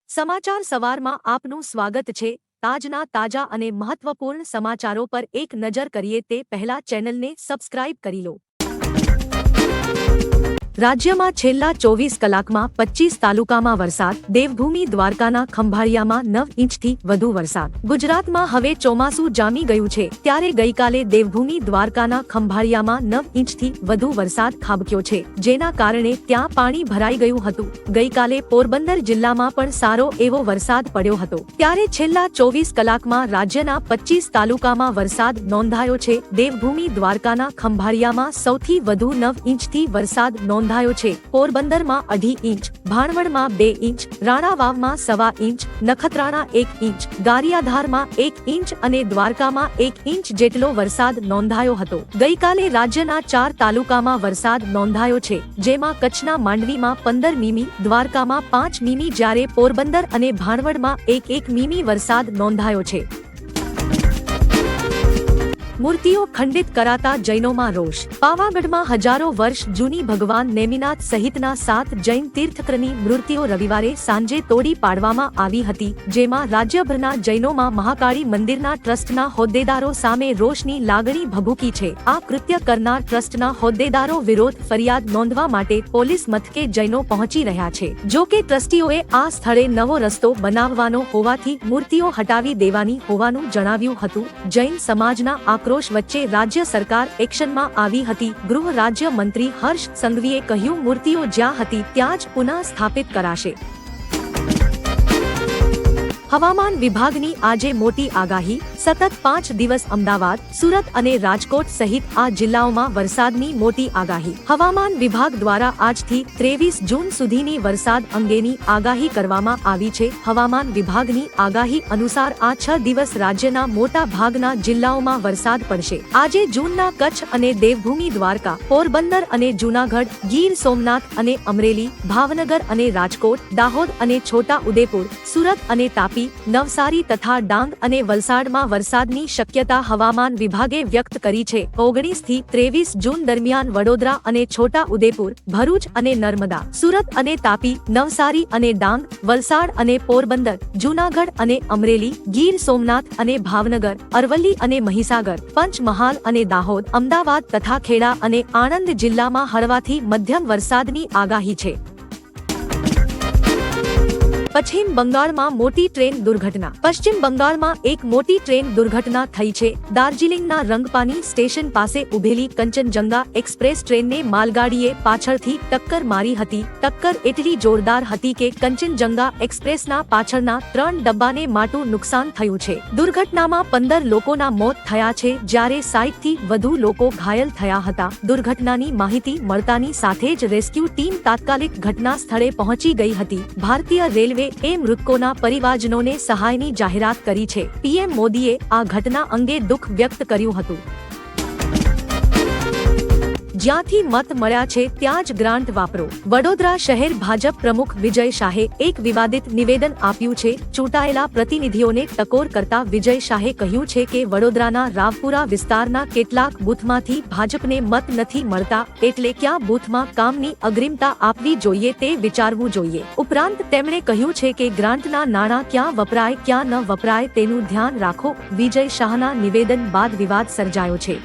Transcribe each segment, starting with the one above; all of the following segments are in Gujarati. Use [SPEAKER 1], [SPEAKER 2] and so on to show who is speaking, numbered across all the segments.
[SPEAKER 1] સમાચાર સવારમાં આપનું સ્વાગત છે। તાજના તાજા અને મહત્વપૂર્ણ સમાચારો પર એક નજર કરીએ તે પહેલા ચેનલને સબસ્ક્રાઇબ કરી લો। રાજ્યમાં છેલ્લા 24 કલાકમાં 25 તાલુકામાં વરસાદ। દેવભૂમિ દ્વારકાના ખંભાળિયામાં 9 ઇંચથી વધુ વરસાદ। ગુજરાતમાં હવે ચોમાસું જામી ગયું છે, ત્યારે ગઈકાલે દેવભૂમિ દ્વારકાના ખંભાળિયામાં 9 ઇંચથી વધુ વરસાદ ખાબક્યો છે, જેના કારણે ત્યાં પાણી ભરાઈ ગયું હતું। ગઈકાલે પોરબંદર જિલ્લામાં પણ સારો એવો વરસાદ પડ્યો હતો, ત્યારે છેલ્લા 24 કલાકમાં રાજ્યના 25 તાલુકામાં વરસાદ નોંધાયો છે। દેવભૂમિ દ્વારકાના ખંભાળિયામાં સૌથી વધુ 9 ઇંચથી વરસાદ નોંધાયો છે। પોરબંદરમાં 2.5 ઇંચ, ભાણવડમાં 2 ઇંચ, રાણાવાવમાં 1.25 ઇંચ, નખત્રાણા 1 ઇંચ, ગારિયાધારમાં 1 ઇંચ અને દ્વારકામાં 1 ઇંચ જેટલો વરસાદ નોંધાયો હતો। ગઈકાલે રાજ્યના 4 તાલુકામાં વરસાદ નોંધાયો છે, જેમાં કચ્છના માંડવીમાં 15 મીમી, દ્વારકામાં 5 મીમી જ્યારે પોરબંદર અને ભાણવડમાં 1 મીમી વરસાદ નોંધાયો છે। મૂર્તિઓ ખંડિત કરાતા જૈનોમાં રોષ। પાવાગઢમાં હજારો વર્ષ જૂની ભગવાન નેમિનાથ સહિતના 7 જૈન તીર્થંકરની મૂર્તિઓ રવિવારે સાંજે તોડી પાડવામાં આવી હતી, જેમાં રાજ્યભરના જૈનોમાં મહાકાળી મંદિરના ટ્રસ્ટના હોદ્દેદારો સામે રોષની લાગણી ભભૂકી છે। આ કૃત્ય કરનાર ટ્રસ્ટના હોદ્દેદારો વિરોધ ફરિયાદ નોંધવા માટે પોલીસ મથકે જૈનો પહોંચી રહ્યા છે। જો કે ટ્રસ્ટીઓએ આ સ્થળે નવો રસ્તો બનાવવાનો હોવાથી મૂર્તિઓ હટાવી દેવાની હોવાનું જણાવ્યું હતું। જૈન સમાજના આક્રોશ વચ્ચે રાજ્ય સરકાર એક્શનમાં આવી હતી। ગૃહ રાજ્ય મંત્રી હર્ષ સંઘવીએ કહ્યું, મૂર્તિઓ જ્યાં હતી ત્યાં જ પુનઃ સ્થાપિત કરાશે। હવામાન વિભાગની આજે મોટી આગાહી। સતત 5 દિવસ અમદાવાદ, સુરત અને રાજકોટ સહિત આ જિલ્લાઓમાં વરસાદની મોટી આગાહી। હવામાન વિભાગ દ્વારા આજથી 23 જૂન સુધીની વરસાદ અંગેની આગાહી કરવામાં આવી છે। હવામાન વિભાગની આગાહી અનુસાર આ 6 દિવસ રાજ્યના મોટા ભાગના જિલ્લાઓમાં વરસાદ પડશે। આજે જૂનના કચ્છ અને દેવભૂમિ દ્વારકા, પોરબંદર અને જૂનાગઢ, ગીર સોમનાથ અને અમરેલી, ભાવનગર અને રાજકોટ, દાહોદ અને છોટા ઉદેપુર, સુરત અને તાપી, નવસારી તથા ડાંગ અને વલસાડમાં વરસાદની શક્યતા હવામાન વિભાગે વ્યક્ત કરી છે। 19 થી 23 જૂન દરમિયાન વડોદરા અને છોટા ઉદેપુર, ભરૂચ અને નર્મદા, સુરત અને તાપી, નવસારી અને ડાંગ, વલસાડ અને પોરબંદર, જૂનાગઢ અને અમરેલી, ગીર સોમનાથ અને ભાવનગર, અરવલ્લી અને મહીસાગર, પંચમહાલ અને દાહોદ, અમદાવાદ તથા ખેડા અને આણંદ જિલ્લામાં હળવાથી મધ્યમ વરસાદની આગાહી છે। પશ્ચિમ બંગાળમાં મોટી ટ્રેન દુર્ઘટના। પશ્ચિમ બંગાળમાં એક મોટી ટ્રેન દુર્ઘટના થઈ છે। દાર્જિલિંગના રંગપાની સ્ટેશન પાસે ઉભેલી કંચનજંગા એક્સપ્રેસ ટ્રેનને માલગાડીએ પાછળથી ટક્કર મારી હતી। ટક્કર એટલી જોરદાર હતી કે કંચનજંગા એક્સપ્રેસના પાછળના 3 ડબ્બાને માઠું નુકસાન થયું છે। દુર્ઘટનામાં 15 લોકોના મોત થયા છે, જ્યારે 60 થી વધુ લોકો ઘાયલ થયા હતા। દુર્ઘટનાની માહિતી મળતાની સાથે જ રેસ્ક્યુ ટીમ તાત્કાલિક ઘટના સ્થળે પહોંચી ગઈ હતી। ભારતીય રેલવે એ મૃતકોના પરિવારજનોને સહાયની જાહેરાત કરી છે। પીએમ મોદીએ આ ઘટના અંગે દુઃખ વ્યક્ત કર્યું હતું। જ્યાંથી મત મળ્યા છે ત્યાં જ ગ્રાન્ટ વાપરો। વડોદરા શહેર ભાજપ પ્રમુખ વિજય શાહે એક વિવાદિત નિવેદન આપ્યું છે। ચૂંટાયેલા પ્રતિનિધિઓને ટકોર કરતા વિજય શાહે કહ્યું છે કે વડોદરાના રાવપુરા વિસ્તારના કેટલાક બૂથમાંથી ભાજપને મત નથી મળતા, એટલે કયા બૂથમાં કામની અગ્રિમતા આપવી જોઈએ તે વિચારવું જોઈએ। ઉપરાંત તેમણે કહ્યું છે કે ગ્રાન્ટના નાણાં ક્યાં વપરાય ક્યાં ન વપરાય તેનું ધ્યાન રાખો। વિજય શાહના નિવેદન બાદ વિવાદ સર્જાયો છે।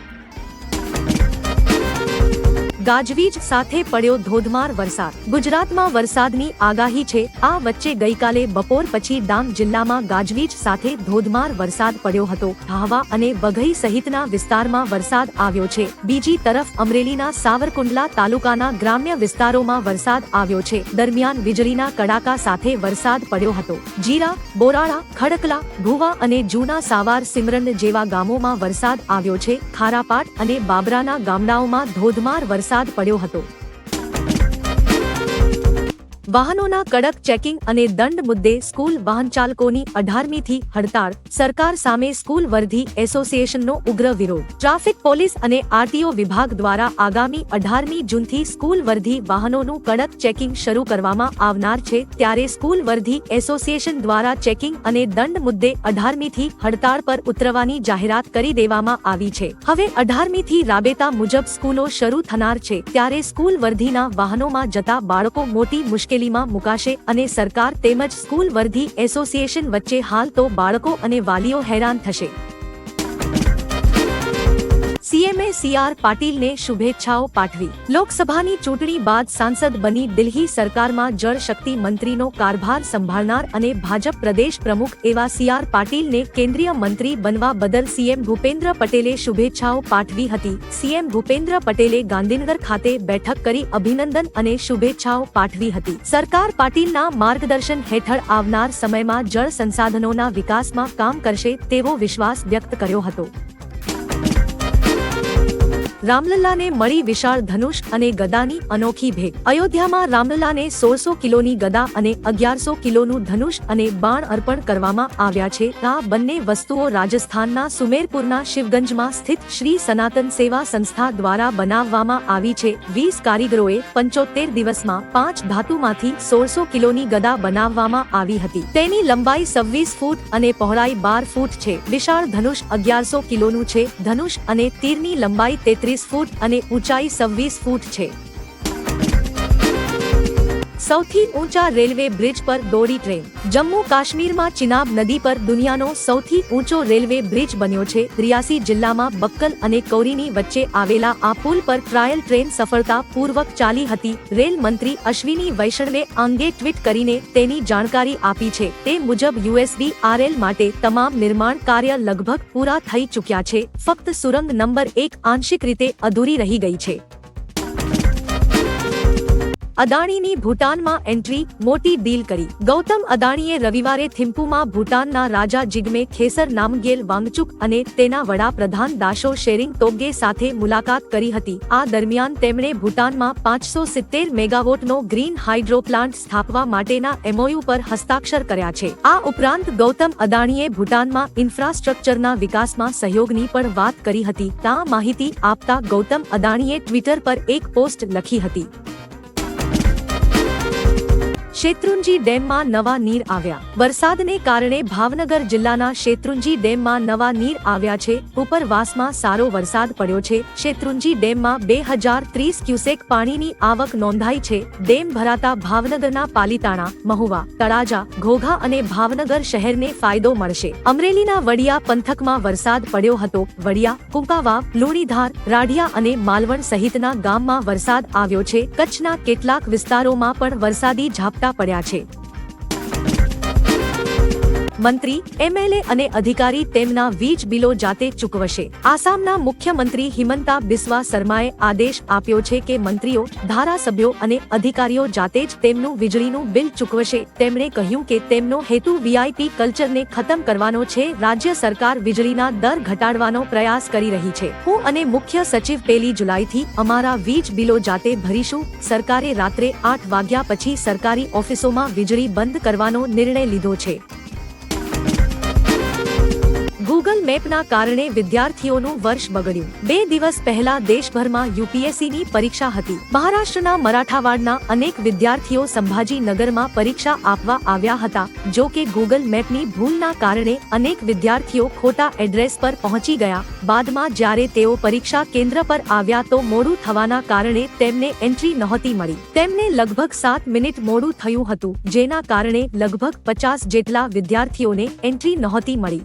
[SPEAKER 1] ગાજવીજ સાથે પડ્યો ધોધમાર વરસાદ। ગુજરાતમાં વરસાદની આગાહી છે। આ વચ્ચે ગઈકાલે બપોર પછી ડાંગ જિલ્લામાં ગાજવીજ સાથે ધોધમાર વરસાદ પડ્યો હતો। આહવા અને વઘઈ સહિતના વિસ્તારમાં વરસાદ આવ્યો છે। બીજી તરફ અમરેલીના સાવરકુંડલા તાલુકાના ગ્રામ્ય વિસ્તારોમાં વરસાદ આવ્યો છે। દરમિયાન વીજળીના કડાકા સાથે વરસાદ પડ્યો હતો। જીરા, બોરાળા, ખડકલા, ભુવા અને જૂના સાવાર સિમરન જેવા ગામોમાં વરસાદ આવ્યો છે। ખારાપાટ અને બાબરાના ગામડાઓમાં ધોધમાર વરસાદ પડ્યો હતો। વાહનોના કડક ચેકિંગ અને દંડ મુદ્દે સ્કૂલ વાહનચાલકોની 18મી થી હડતાળ। સરકાર સામે સ્કૂલ વર્ધી એસોસિએશનનો ઉગ્ર વિરોધ। ટ્રાફિક પોલીસ અને આરટીઓ વિભાગ દ્વારા આગામી 18મી જૂનથી સ્કૂલ વર્ધી વાહનોનું કડક ચેકિંગ શરૂ કરવામાં આવનાર છે, ત્યારે સ્કૂલ વર્ધી એસોસિએશન દ્વારા ચેકિંગ અને દંડ મુદ્દે 18મી થી હડતાળ પર ઉતરવાની જાહેરાત કરી દેવામાં આવી છે। હવે 18મી થી રાબેતા મુજબ સ્કૂલો શરૂ થનાર છે, ત્યારે સ્કૂલ વર્ધીના વાહનોમાં જતા બાળકો મોટી મુશ્કેલી મુશ્કેલીમાં મુકાશે અને સરકાર તેમજ સ્કૂલ વર્ધી એસોસિએશન વચ્ચે હાલ તો બાળકો અને વાલીઓ હેરાન થશે। સીએમએ સીઆર પાટીલને શુભેચ્છાઓ પાઠવી। લોકસભાની ચૂંટણી બાદ સાંસદ બની દિલ્હી સરકારમાં જળ શક્તિ મંત્રીનો કારભાર સંભાળનાર અને ભાજપ પ્રદેશ પ્રમુખ એવા સીઆર પાટીલને કેન્દ્રીય મંત્રી બનવા બદલ સીએમ ભૂપેન્દ્ર પટેલે શુભેચ્છાઓ પાઠવી હતી। સીએમ ભૂપેન્દ્ર પટેલે ગાંધીનગર ખાતે બેઠક કરી અભિનંદન અને શુભેચ્છાઓ પાઠવી હતી। સરકાર પાટીલના માર્ગદર્શન હેઠળ આવનાર સમયમાં જળ સંસાધનોના વિકાસમાં કામ કરશે તેવો વિશ્વાસ વ્યક્ત કર્યો હતો। રામલલ્લાને મળી વિશાળ ધનુષ અને ગદાની અનોખી ભેટ। અયોધ્યામાં રામલલ્લાને 1600 કિલોની ગદા અને 1100 કિલોનું ધનુષ અને બાણ અર્પણ કરવામાં આવ્યા છે। આ બંને વસ્તુઓ રાજસ્થાનના સુમેરપુરના શિવગંજમાં સ્થિત શ્રી સનાતન સેવા સંસ્થા દ્વારા બનાવવામાં આવી છે। 20 કારીગરોએ 75 દિવસમાં 5 ધાતુમાંથી 1600 કિલોની ગદા બનાવવામાં આવી હતી। તેની લંબાઈ 26 ફૂટ અને પહોળાઈ 12 ફૂટ છે। વિશાળ ધનુષ 1100 કિલોનું છે। ધનુષ અને તીરની લંબાઈ 33 ફૂટ અને ઊંચાઈ 26 ફૂટ છે। સૌથી ઊંચા રેલવે બ્રિજ પર દોડી ટ્રેન। જમ્મુ કાશ્મીરમાં ચિનાબ નદી પર દુનિયાનો સૌથી ઊંચો રેલવે બ્રિજ બન્યો છે। રિયાસી જિલ્લામાં બક્કલ અને કૌરીની વચ્ચે આવેલા આ પુલ પર ટ્રાયલ ટ્રેન સફળતાપૂર્વક ચાલી હતી। રેલ મંત્રી અશ્વિની વૈષ્ણવે અંગે ટ્વીટ કરીને તેની જાણકારી આપી છે। તે મુજબ USDRL માટે તમામ નિર્માણ કાર્ય લગભગ પૂરા થઈ ચૂક્યા છે। ફક્ત સુરંગ નંબર 1 આંશિક રીતે અધૂરી રહી ગઈ છે। અદાણીની ભૂટાનમાં એન્ટ્રી, મોટી ડીલ કરી। ગૌતમ અદાણીએ રવિવારે થિમ્પુમાં ભૂટાનના રાજા જિગ્મે ખેસર નામગ્યેલ વાંગચુક અને તેના વડાપ્રધાન દાશો શેરિંગ તોબ્ગે સાથે મુલાકાત કરી હતી। આ દરમિયાન તેમણે ભૂટાનમાં 570 મેગાવોટનો ગ્રીન હાઇડ્રો પ્લાન્ટ સ્થાપવા માટેના MOU પર હસ્તાક્ષર કર્યા છે। આ ઉપરાંત ગૌતમ અદાણીએ ભૂટાનમાં ઇન્ફ્રાસ્ટ્રક્ચરના વિકાસમાં સહયોગની પણ વાત કરી હતી। આ માહિતી આપતા ગૌતમ અદાણીએ ટ્વિટર પર એક પોસ્ટ લખી હતી। શેત્રુંજી ડેમમાં નવા નીર આવ્યા। વરસાદને કારણે ભાવનગર જિલ્લાના શેત્રુંજી ડેમમાં નવા નીર આવ્યા છે। ઉપરવાસમાં સારો વરસાદ પડ્યો છે। શેત્રુંજી ડેમમાં 2030 ક્યુસેક પાણીની આવક નોંધાઈ છે। ડેમ ભરાતા ભાવનગરના પાલીતાણા, મહુવા, તળાજા, ઘોઘા અને ભાવનગર શહેરને ફાયદો મળશે। અમરેલીના વડિયા પંથકમાં વરસાદ પડ્યો હતો। વડિયા, કુંકાવાવ, લુણીધાર, રાઢિયા અને માલવણ સહિતના ગામમાં વરસાદ આવ્યો છે। કચ્છના કેટલાક વિસ્તારોમાં પણ વરસાદી ઝાપટા પડ્યા છે। મંત્રી, MLA અને અધિકારી તેમના વીજ બિલો જાતે ચૂકવશે। આસામના મુખ્યમંત્રી હિમંતા બિસ્વા શર્માએ આદેશ આપ્યો છે કે મંત્રીઓ, ધારાસભ્યો અને અધિકારીઓ જાતે જ તેમનું વીજળીનું બિલ ચૂકવશે। તેમણે કહ્યું કે તેમનો હેતુ VIP કલ્ચરને ખતમ કરવાનો છે। રાજ્ય સરકાર વીજળીના દર ઘટાડવાનો પ્રયાસ કરી રહી છે। હું અને મુખ્ય સચિવ 1 જુલાઈથી અમારા વીજ બિલો જાતે ભરીશું। સરકારે રાત્રે 8 વાગ્યા પછી સરકારી ઓફિસોમાં વીજળી બંધ કરવાનો નિર્ણય લીધો છે। ગૂગલ મેપના કારણે વિદ્યાર્થીઓનું વર્ષ બગડ્યું। 2 દિવસ પહેલા દેશભરમાં UPSCની પરીક્ષા હતી। મહારાષ્ટ્રના મરાઠાવાડના અનેક વિદ્યાર્થીઓ સંભાજીનગરમાં પરીક્ષા આપવા આવ્યા હતા। જો કે ગૂગલ મેપની ભૂલના કારણે અનેક વિદ્યાર્થીઓ ખોટા એડ્રેસ પર પહોંચી ગયા। બાદમાં જ્યારે તેઓ પરીક્ષા કેન્દ્ર પર આવ્યા તો મોડું થવાના કારણે તેમને એન્ટ્રી નહોતી મળી। તેમને લગભગ 7 મિનિટ મોડું થયું હતું, જેના કારણે લગભગ 50 જેટલા વિદ્યાર્થીઓને એન્ટ્રી નહોતી મળી।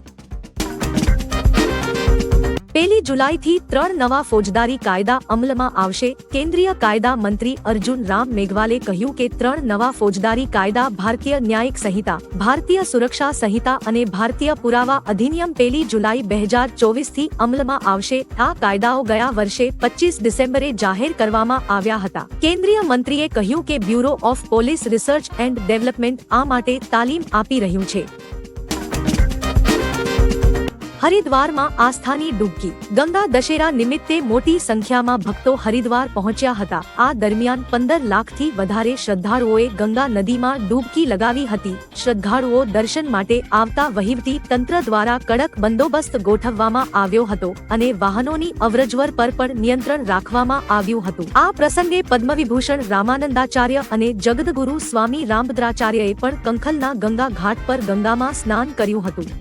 [SPEAKER 1] 1 જુલાઈથી 3 નવા ફોજદારી કાયદા અમલમાં આવશે। કેન્દ્રીય કાયદા મંત્રી અર્જુન રામ મેઘવાલે કહ્યું કે 3 નવા ફોજદારી કાયદા ભારતીય ન્યાયિક સંહિતા, ભારતીય સુરક્ષા સંહિતા અને ભારતીય પુરાવા અધિનિયમ 1 જુલાઈ 2024 થી અમલમાં આવશે। આ કાયદાઓ ગયા વર્ષે 25 ડિસેમ્બરે જાહેર કરવામાં આવ્યા હતા। કેન્દ્રીય મંત્રીએ કહ્યું કે bureau of police research and development આ માટે તાલીમ આપી રહ્યું છે। હરિદ્વારમાં આસ્થાની ડૂબકી। ગંગા દશેરા નિમિત્તે મોટી સંખ્યામાં ભક્તો હરિદ્વાર પહોંચ્યા હતા। આ દરમિયાન 15 લાખથી વધારે શ્રદ્ધાળુઓએ ગંગા નદીમાં ડૂબકી લગાવી હતી। શ્રદ્ધાળુઓ દર્શન માટે આવતા વહીવટી તંત્ર દ્વારા કડક બંદોબસ્ત ગોઠવવામાં આવ્યો હતો અને વાહનોની અવરજવર પર પણ નિયંત્રણ રાખવામાં આવ્યું હતું। આ પ્રસંગે પદ્મવિભૂષણ રામાનંદાચાર્ય અને જગદગુરુ સ્વામી રામભદ્રાચાર્યએ પણ કંખલના ગંગા ઘાટ પર ગંગામાં સ્નાન કર્યું હતું।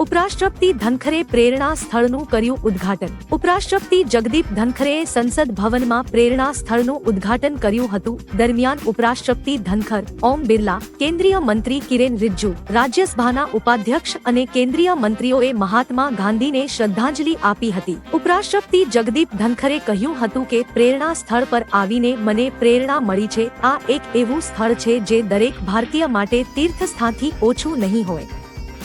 [SPEAKER 1] ઉપરાષ્ટ્રપતિ ધનખરે પ્રેરણા સ્થળનું કર્યું ઉદ્ઘાટન. ઉપરાષ્ટ્રપતિ જગદીપ ધનખરેએ સંસદ ભવનમાં પ્રેરણા સ્થળનું ઉદ્ઘાટન કર્યું હતું. દરમિયાન ઉપરાષ્ટ્રપતિ ધનખર, ઓમ બિરલા, કેન્દ્રીય મંત્રી કિરેન રિજ્જુ, રાજ્યસભાના ઉપાધ્યક્ષ અને કેન્દ્રીય મંત્રીઓએ મહાત્મા ગાંધીને શ્રદ્ધાંજલિ આપી હતી. ઉપરાષ્ટ્રપતિ જગદીપ ધનખરે કહ્યું હતું કે પ્રેરણા સ્થળ પર આવીને મને પ્રેરણા મળી છે. આ એક એવું સ્થળ છે જે દરેક ભારતીય માટે તીર્થસ્થાનથી ઓછું નહીં હોય.